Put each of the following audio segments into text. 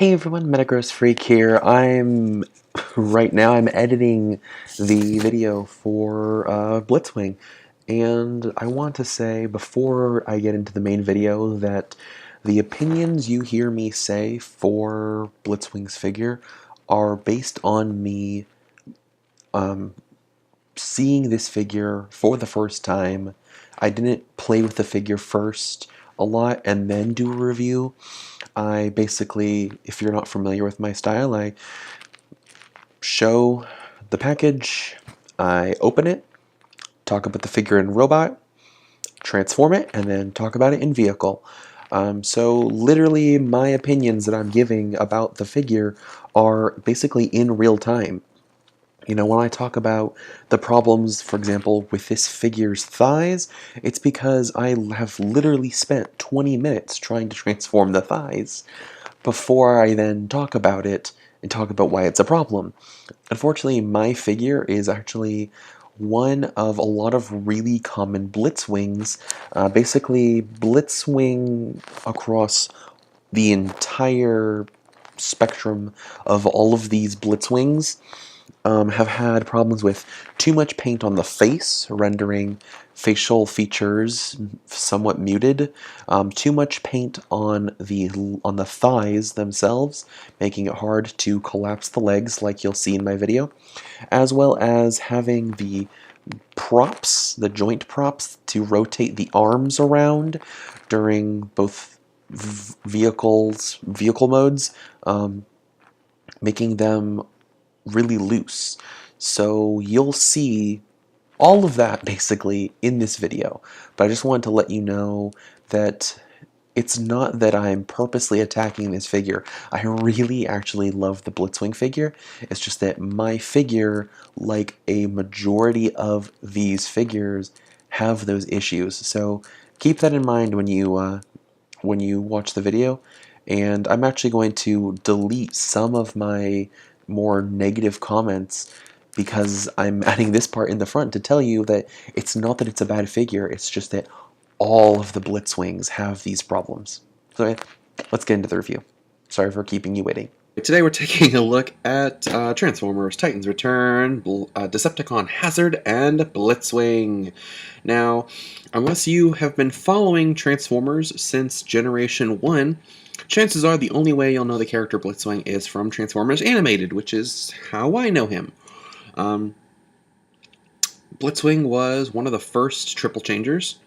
Hey everyone, Metagross Freak here. Right now I'm editing the video for Blitzwing, and I want to say before I get into the main video that the opinions you hear me say for Blitzwing's figure are based on me seeing this figure for the first time. I didn't play with the figure first a lot and then do a review. I basically, if you're not familiar with my style, I show the package, I open it, talk about the figure in robot, transform it, and then talk about it in vehicle. So literally my opinions that I'm giving about the figure are basically in real time. You know, when I talk about the problems, for example, with this figure's thighs, it's because I have literally spent 20 minutes trying to transform the thighs before I then talk about it and talk about why it's a problem. Unfortunately, my figure is actually one of a lot of really common Blitzwings. Basically, Blitzwing across the entire spectrum of all of these Blitzwings have had problems with too much paint on the face, rendering facial features somewhat muted, too much paint on the thighs themselves, making it hard to collapse the legs like you'll see in my video, as well as having the props, the joint props, to rotate the arms around during both vehicle modes, making them really loose. So you'll see all of that basically in this video, but I just wanted to let you know that it's not that I'm purposely attacking this figure. I really actually love the Blitzwing figure. It's just that my figure, like a majority of these figures, have those issues. So keep that in mind when you watch the video. And I'm actually going to delete some of my more negative comments because I'm adding this part in the front to tell you that it's not that it's a bad figure, it's just that all of the Blitzwings have these problems. So yeah, let's get into the review. Sorry for keeping you waiting. Today we're taking a look at Transformers, Titans Return, Decepticon Hazard, and Blitzwing. Now, unless you have been following Transformers since Generation 1, chances are the only way you'll know the character Blitzwing is from Transformers Animated, which is how I know him. Blitzwing was one of the first triple changers,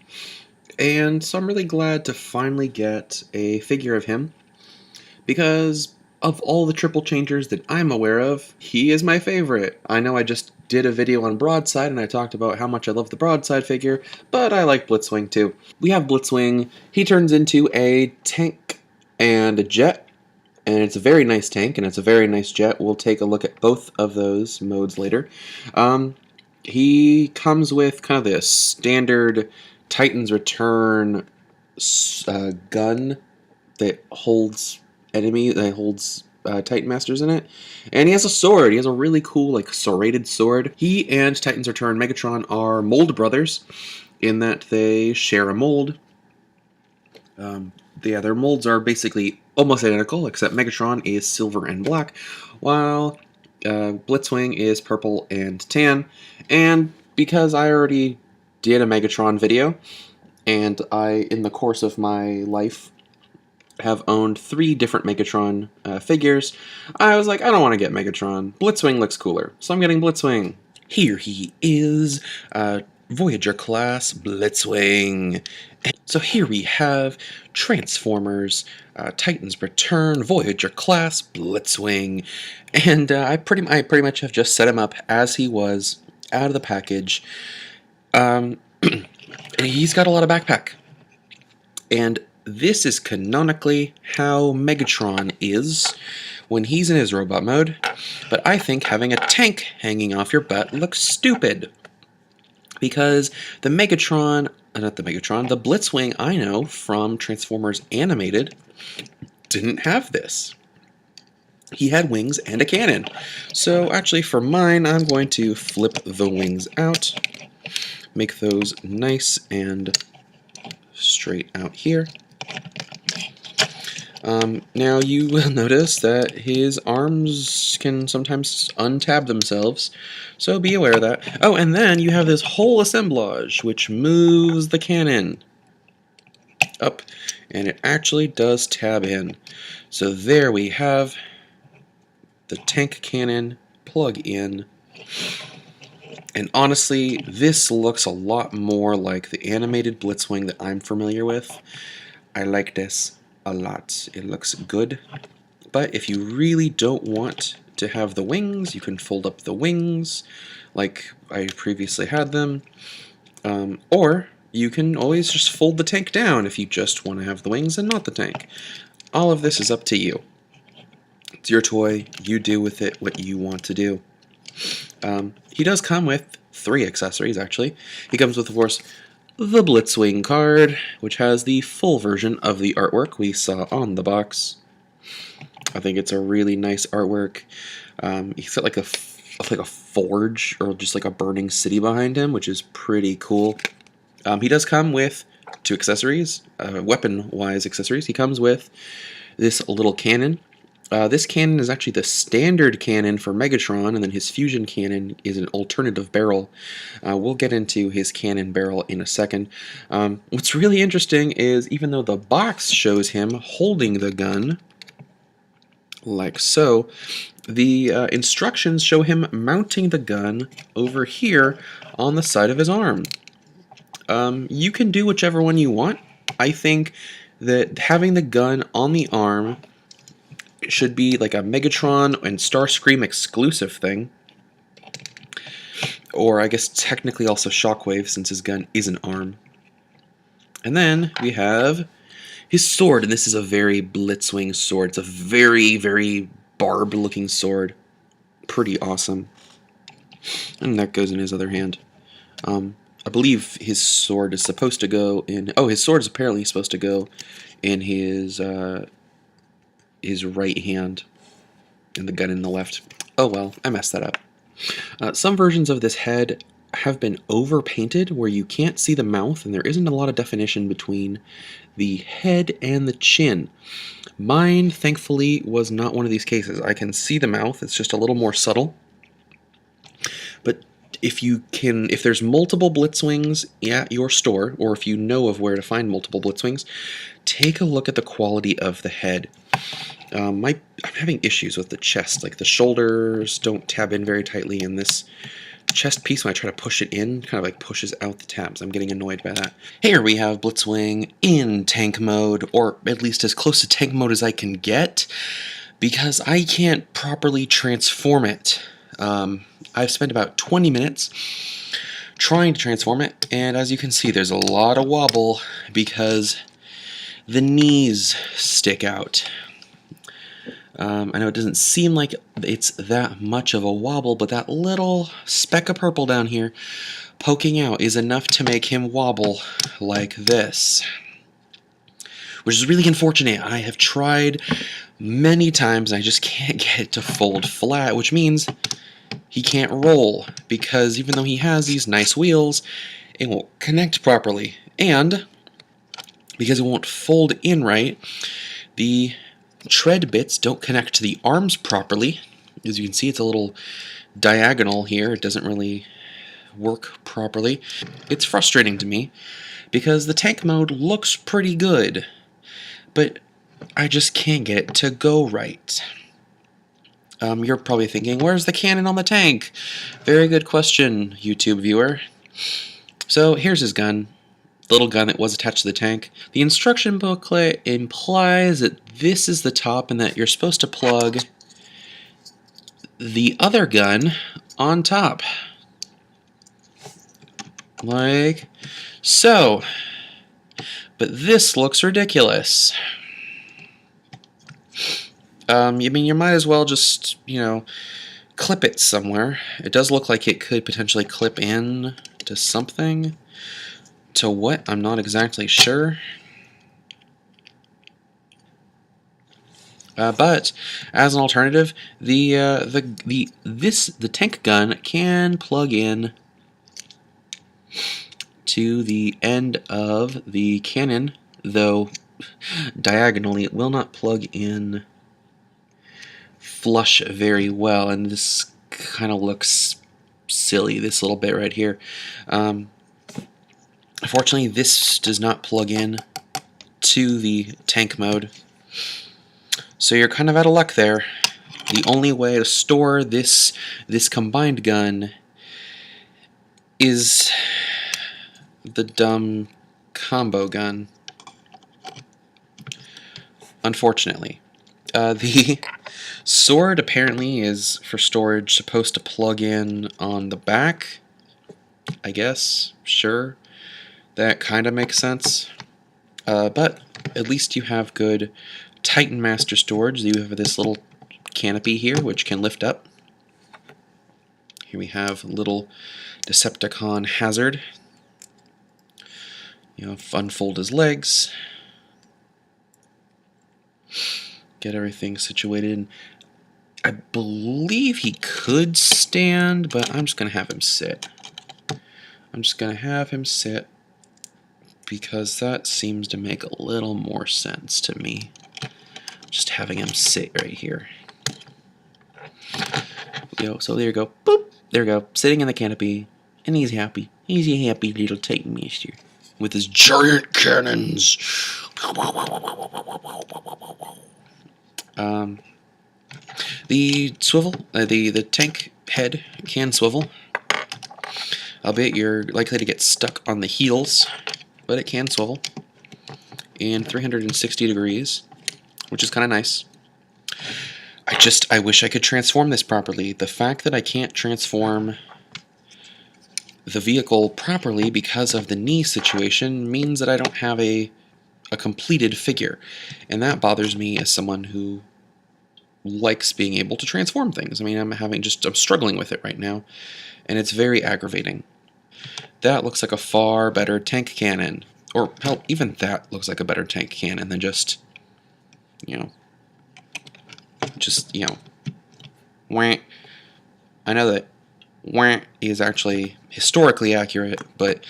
and so I'm really glad to finally get a figure of him, because of all the triple changers that I'm aware of, he is my favorite. I know I just did a video on Broadside and I talked about how much I love the Broadside figure, but I like Blitzwing too. We have Blitzwing. He turns into a tank and a jet, and it's a very nice tank and it's a very nice jet. We'll take a look at both of those modes later. He comes with kind of this standard Titans Return gun that holds Titan Masters in it, and he has a sword. He has a really cool, like, serrated sword. He and Titans Return Megatron are mold brothers in that they share a mold. Their molds are basically almost identical, except Megatron is silver and black, while Blitzwing is purple and tan. And because I already did a Megatron video, and in the course of my life, have owned 3 different Megatron figures, I was like, I don't want to get Megatron. Blitzwing looks cooler, so I'm getting Blitzwing. Here he is, Voyager class Blitzwing. So here we have Transformers, Titans Return, Voyager class Blitzwing, and I pretty much have just set him up as he was out of the package. And he's got a lot of backpack, and this is canonically how Megatron is when he's in his robot mode, but I think having a tank hanging off your butt looks stupid, because the Blitzwing I know from Transformers Animated didn't have this. He had wings and a cannon. So actually for mine, I'm going to flip the wings out, make those nice and straight out here. Now you will notice that his arms can sometimes untab themselves, so be aware of that. Oh, and then you have this whole assemblage, which moves the cannon up, and it actually does tab in. So there we have the tank cannon plug in. And honestly, this looks a lot more like the animated Blitzwing that I'm familiar with. I like this a lot. It looks good. But if you really don't want to have the wings, you can fold up the wings like I previously had them. Or you can always just fold the tank down if you just want to have the wings and not the tank. All of this is up to you. It's your toy. You do with it what you want to do. He does come with 3 accessories, actually. He comes with, of course, the Blitzwing card, which has the full version of the artwork we saw on the box. I think it's a really nice artwork. He's got like a forge or just like a burning city behind him, which is pretty cool. He does come with 2 accessories, weapon-wise accessories. He comes with this little cannon. This cannon is actually the standard cannon for Megatron, and then his fusion cannon is an alternative barrel. We'll get into his cannon barrel in a second. What's really interesting is even though the box shows him holding the gun, like so, the instructions show him mounting the gun over here on the side of his arm. You can do whichever one you want. I think that having the gun on the arm should be like a Megatron and Starscream exclusive thing. Or I guess technically also Shockwave, since his gun is an arm. And then we have his sword, and this is a very Blitzwing sword. It's a very, very barbed looking sword. Pretty awesome. And that goes in his other hand. I believe his sword is supposed to go in... Oh, his sword is apparently supposed to go in his right hand, and the gun in the left. Oh well, I messed that up. Some versions of this head have been overpainted where you can't see the mouth and there isn't a lot of definition between the head and the chin. Mine, thankfully, was not one of these cases. I can see the mouth, it's just a little more subtle. But if there's multiple Blitzwings at your store, or if you know of where to find multiple Blitzwings, take a look at the quality of the head. I'm having issues with the chest, like the shoulders don't tab in very tightly, and this chest piece, when I try to push it in, kind of like pushes out the tabs. I'm getting annoyed by that. Here we have Blitzwing in tank mode, or at least as close to tank mode as I can get, because I can't properly transform it. I've spent about 20 minutes trying to transform it, and as you can see, there's a lot of wobble because the knees stick out. I know it doesn't seem like it's that much of a wobble, but that little speck of purple down here poking out is enough to make him wobble like this, which is really unfortunate. I have tried many times and I just can't get it to fold flat, which means he can't roll, because even though he has these nice wheels, it won't connect properly. And because it won't fold in right, the tread bits don't connect to the arms properly. As you can see, it's a little diagonal here. It doesn't really work properly. It's frustrating to me because the tank mode looks pretty good, but I just can't get it to go right. You're probably thinking, where's the cannon on the tank? Very good question, YouTube viewer. So here's his gun. Little gun that was attached to the tank. The instruction booklet implies that this is the top and that you're supposed to plug the other gun on top. Like so. But this looks ridiculous. I mean, you might as well just, clip it somewhere. It does look like it could potentially clip in to something. To what? I'm not exactly sure. But as an alternative, the tank gun can plug in to the end of the cannon, though diagonally, it will not plug in flush very well, and this kind of looks silly, this little bit right here. Unfortunately, this does not plug in to the tank mode, so you're kind of out of luck there. The only way to store this combined gun is the dumb combo gun, unfortunately. The sword apparently is, for storage, supposed to plug in on the back, I guess. Sure, that kind of makes sense. But at least you have good Titan Master storage. You have this little canopy here, which can lift up. Here we have little Decepticon Hazard. You know, unfold his legs. Get everything situated. I believe he could stand, but I'm just going to have him sit. I'm just going to have him sit because that seems to make a little more sense to me. Just having him sit right here. So there you go. Boop! There we go. Sitting in the canopy, and he's happy. He's a happy little Titan Master with his giant cannons. The swivel, the tank head can swivel, albeit you're likely to get stuck on the heels, but it can swivel in 360 degrees, which is kind of nice. I wish I could transform this properly. The fact that I can't transform the vehicle properly because of the knee situation means that I don't have a completed figure, and that bothers me as someone who likes being able to transform things. I mean, I'm struggling with it right now, and it's very aggravating. That looks like a far better tank cannon, or hell, even that looks like a better tank cannon than just wah. I know that wah is actually historically accurate, but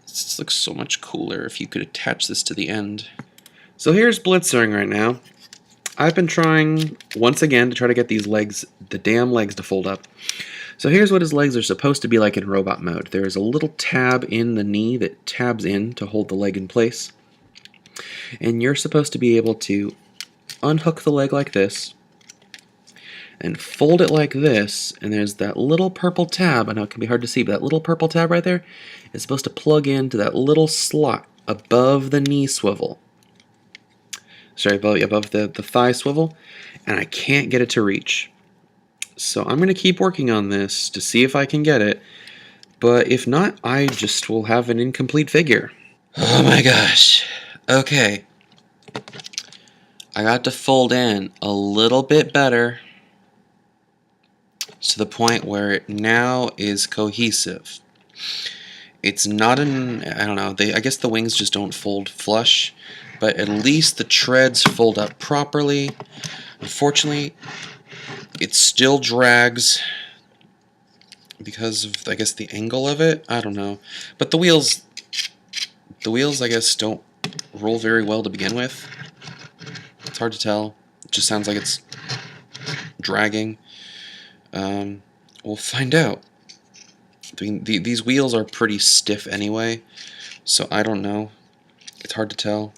this looks so much cooler if you could attach this to the end. So here's Blitzing right now. I've been trying once again to try to get these legs, the damn legs, to fold up. So here's what his legs are supposed to be like in robot mode. There's a little tab in the knee that tabs in to hold the leg in place. And you're supposed to be able to unhook the leg like this and fold it like this, and there's that little purple tab. I know it can be hard to see, but that little purple tab right there is supposed to plug into that little slot above the knee swivel. Sorry, above the thigh swivel, and I can't get it to reach. So I'm going to keep working on this to see if I can get it, but if not, I just will have an incomplete figure. Oh my gosh. Okay. I got to fold in a little bit better to the point where it now is cohesive. It's not I don't know, I guess the wings just don't fold flush, but at least the treads fold up properly. Unfortunately, it still drags because of, I guess, the angle of it. I don't know. But the wheels, I guess, don't roll very well to begin with. It's hard to tell. It just sounds like it's dragging. We'll find out. I mean, these wheels are pretty stiff anyway, so I don't know. It's hard to tell.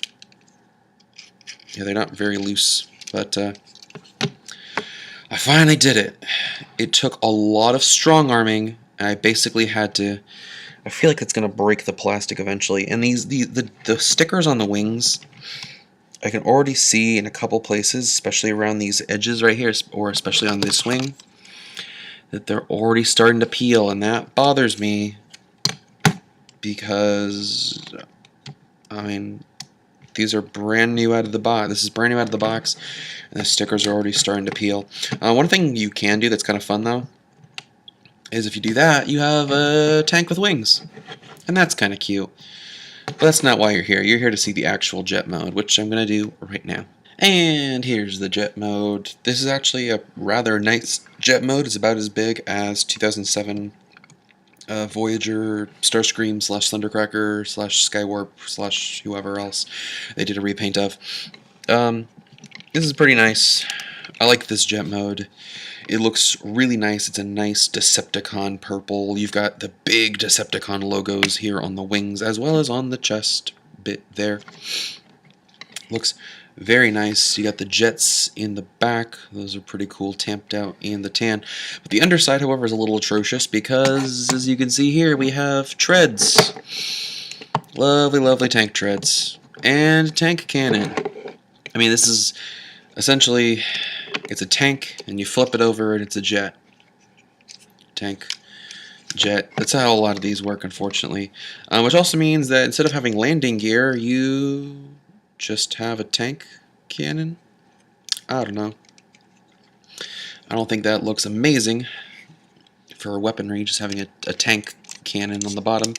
Yeah, they're not very loose, but I finally did it. It took a lot of strong arming. I basically had to. I feel like it's gonna break the plastic eventually. And the stickers on the wings, I can already see in a couple places, especially around these edges right here, or especially on this wing, that they're already starting to peel, and that bothers me because, I mean, these are brand new out of the box. This is brand new out of the box, and the stickers are already starting to peel. One thing you can do that's kind of fun, though, is if you do that, you have a tank with wings, and that's kind of cute. But that's not why you're here. You're here to see the actual jet mode, which I'm going to do right now. And here's the jet mode. This is actually a rather nice jet mode. It's about as big as 2007 Voyager, Starscream / Thundercracker / Skywarp / whoever else they did a repaint of. This is pretty nice. I like this jet mode. It looks really nice. It's a nice Decepticon purple. You've got the big Decepticon logos here on the wings as well as on the chest bit there. Looks very nice. You got the jets in the back. Those are pretty cool, tamped out in the tan. But the underside, however, is a little atrocious because, as you can see here, we have treads. Lovely, lovely tank treads. And tank cannon. I mean, this is essentially, it's a tank, and you flip it over, and it's a jet. Tank, jet. That's how a lot of these work, unfortunately. Which also means that instead of having landing gear, you just have a tank cannon. I don't know. I don't think that looks amazing for weaponry, just having a tank cannon on the bottom.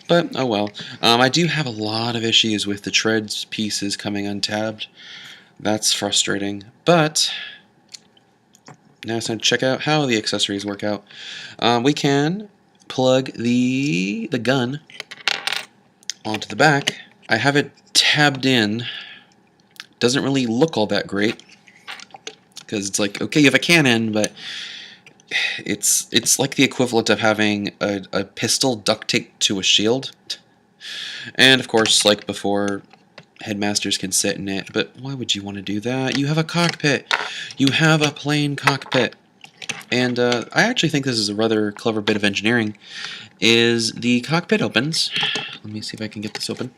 But, oh well. I do have a lot of issues with the treads pieces coming untabbed. That's frustrating. But now it's time to check out how the accessories work out. We can plug the gun onto the back. I have it tabbed in. Doesn't really look all that great because it's like, okay, you have a cannon, but it's like the equivalent of having a pistol duct taped to a shield. And of course, like before, headmasters can sit in it, but why would you want to do that? You have a cockpit. You have a plain cockpit. And I actually think this is a rather clever bit of engineering. Is the cockpit opens. Let me see if I can get this open.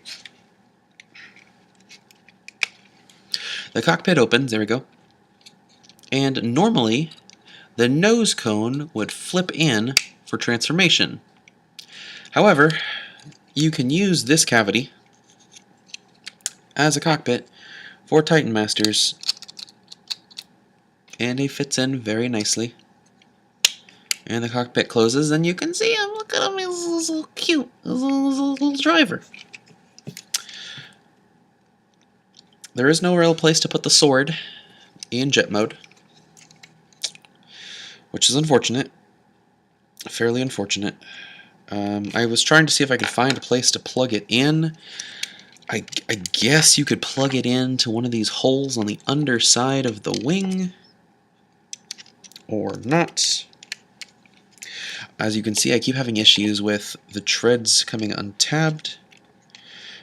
The cockpit opens, there we go. And normally, the nose cone would flip in for transformation. However, you can use this cavity as a cockpit for Titan Masters, and it fits in very nicely. And the cockpit closes, and you can see him. Look at him, he's so cute. He's a little driver. There is no real place to put the sword in jet mode, which is unfortunate. Fairly unfortunate. I was trying to see if I could find a place to plug it in. I guess you could plug it into one of these holes on the underside of the wing, or not. As you can see, I keep having issues with the treads coming untabbed.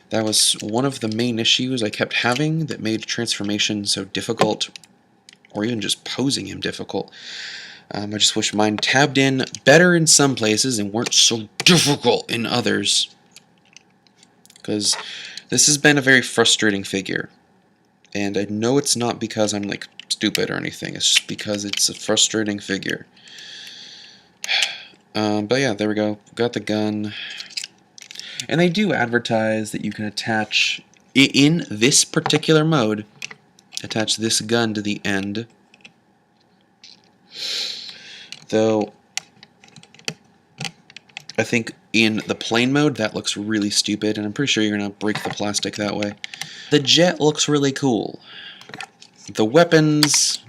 That was one of the main issues I kept having that made transformation so difficult, or even just posing him difficult. I just wish mine tabbed in better in some places and weren't so difficult in others. Because this has been a very frustrating figure. And I know it's not because I'm like stupid or anything, it's just because it's a frustrating figure. But yeah, there we go. Got the gun. And they do advertise that you can attach, in this particular mode, attach this gun to the end. Though, I think in the plain mode, that looks really stupid, and I'm pretty sure you're going to break the plastic that way. The jet looks really cool. The weapons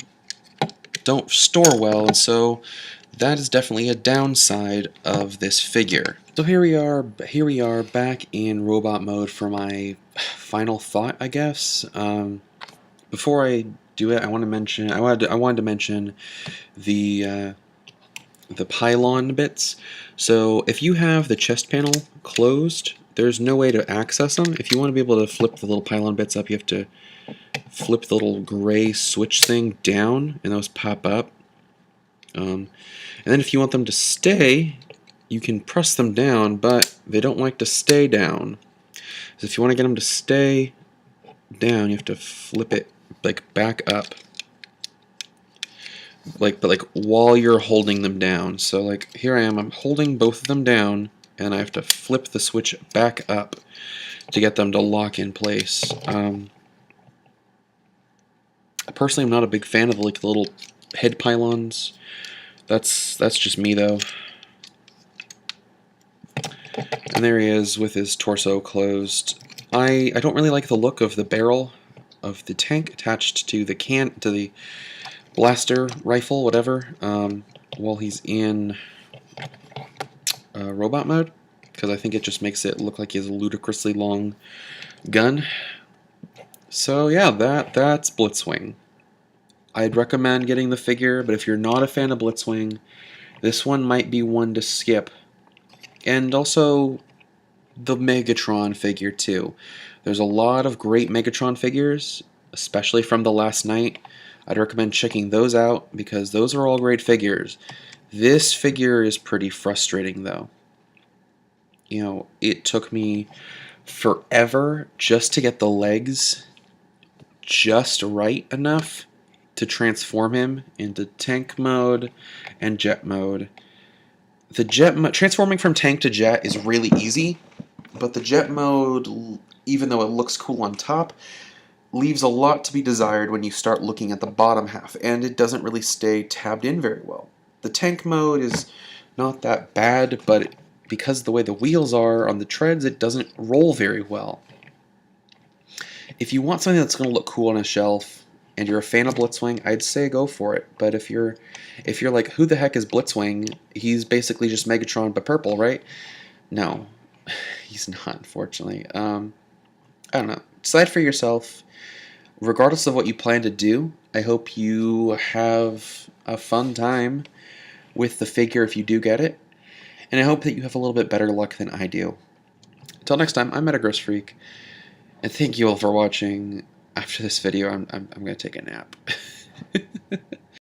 don't store well, and so that is definitely a downside of this figure. So here we are back in robot mode for my final thought, I guess. Before I do it, I wanted to mention the pylon bits. So if you have the chest panel closed, there's no way to access them. If you want to be able to flip the little pylon bits up, you have to flip the little gray switch thing down, and those pop up. And then if you want them to stay, you can press them down, but they don't like to stay down. So if you want to get them to stay down, you have to flip it like back up, but while you're holding them down. So like here I am, I'm holding both of them down, and I have to flip the switch back up to get them to lock in place. Personally, I'm not a big fan of the little head pylons. That's just me though. And there he is with his torso closed. I don't really like the look of the barrel of the tank attached to the blaster rifle, whatever, while he's in robot mode, because I think it just makes it look like he has a ludicrously long gun. So yeah, that's Blitzwing. I'd recommend getting the figure, but if you're not a fan of Blitzwing, this one might be one to skip. And also the Megatron figure too. There's a lot of great Megatron figures, especially from the last night. I'd recommend checking those out because those are all great figures. This figure is pretty frustrating though. You know, it took me forever just to get the legs just right enough to transform him into tank mode and jet mode. The transforming from tank to jet is really easy, but the jet mode, even though it looks cool on top, leaves a lot to be desired when you start looking at the bottom half, and it doesn't really stay tabbed in very well. The tank mode is not that bad, but because of the way the wheels are on the treads, it doesn't roll very well. If you want something that's going to look cool on a shelf, and you're a fan of Blitzwing, I'd say go for it. But if you're like, who the heck is Blitzwing? He's basically just Megatron but purple, right? No, he's not, unfortunately. I don't know. Decide for yourself. Regardless of what you plan to do, I hope you have a fun time with the figure if you do get it. And I hope that you have a little bit better luck than I do. Until next time, I'm Metagross Freak. And thank you all for watching. After this video, I'm going to take a nap.